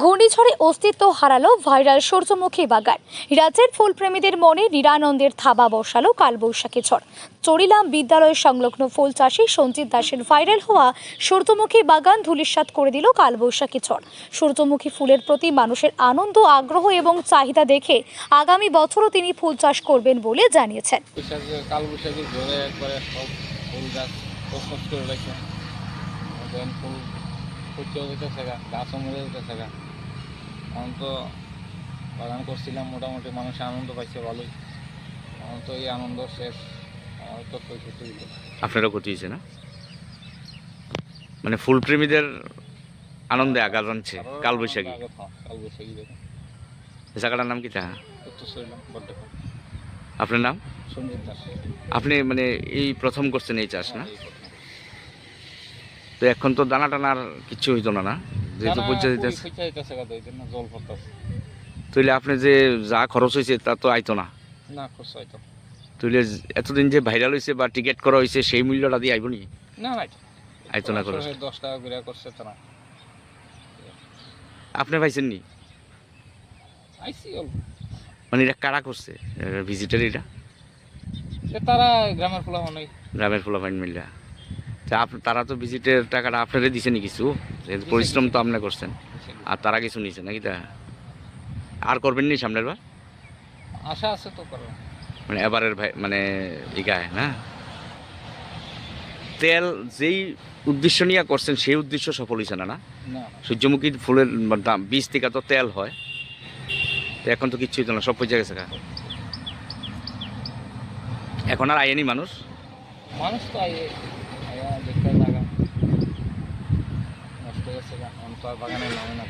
ঘূর্ণিঝড়ে অস্তিত্ব হারালো ভাইরাল সূর্যমুখী বাগান। রাজ্যের ফুলপ্রেমীদের মনে নিরানন্দের থাবা বসালো কালবৈশাখী ঝড়। চরিলাম বিদ্যালয় সংলগ্ন ফুল চাষী সঞ্জিত দাসের ভাইরাল হওয়া সূর্যমুখী বাগান ধূলিসাৎ করে দিল কালবৈশাখী ঝড়। সূর্যমুখী ফুলের প্রতি মানুষের আনন্দ, আগ্রহ এবং চাহিদা দেখে আগামী বছরও তিনি ফুল চাষ করবেন বলে জানিয়েছেন। কালবৈশাখী ঝড়ে একবারে সব ফুল গাছ তছনছ করে রাখছে। ফুল ফুটেও যেতেছে, গাছও মরে যেতেছে। এখন তো বাগান করছিলাম, মোটামুটি মানুষের আনন্দ পাইছে ভালোই। এখন তো এই আনন্দ শেষ, তো ক্ষতি হইল। আপনারও ক্ষতি হয়েছে না? মানে ফুলপ্রেমীদের আনন্দে আঘাত আনছে কালবৈশাখী। কালবৈশাখী দেখে জায়গাটার নাম কি তা? আপনার নাম? সঞ্জিত দাস। আপনি মানে এই প্রথম করছেন এই চাষ না? তো এখন তো দানা টানার কিছু হইতো না, যেহেতু পৌঁছে দিতেছে, জল পড়তেছে। তাইলে আপনি যে যা খরচ হয়েছে তা তো আইতো না। না খরচ হয়তো, তাইলে এতদিন যে ভাইরাল হয়েছে বা টিকিট করা হয়েছে সেই মূল্যটা দিয়ে আইব নি? না আইতো না। খরচ 10 টাকা করে করছে তারা। আপনি পাইছেন নি? আইসি অল্প। মানে এটা কারা করছে ভিজিটার? এটা তারা গ্রামের পোলা অনেক, গ্রামের ফলাফাইন মিল্লা। তারা তো ভিজিটের টাকাটা আপনারা দিছেনি কিছু? পরিশ্রম তো আপনি করছেন, আর তারা কিছু নিছে নাকি? তা আর করবেন নি সামনের বার? আশা আছে তো করো। মানে এবারের ভাই মানে ইগায় না, তেল যেই উদ্দেশ্য নিয়ে করছেন সেই উদ্দেশ্য সফল হয়েছে না? না, সূর্যমুখী ফুলের দাম বীজ থেকে তো তেল হয়, তো এখন তো কিচ্ছুই তো না, সব পয়সা গেছে। এখন আর আয়েনি মানুষ তো আইয়ে দেখতে জায়গা নষ্ট হয়ে গেছে, তো আর বাগানের নামে না।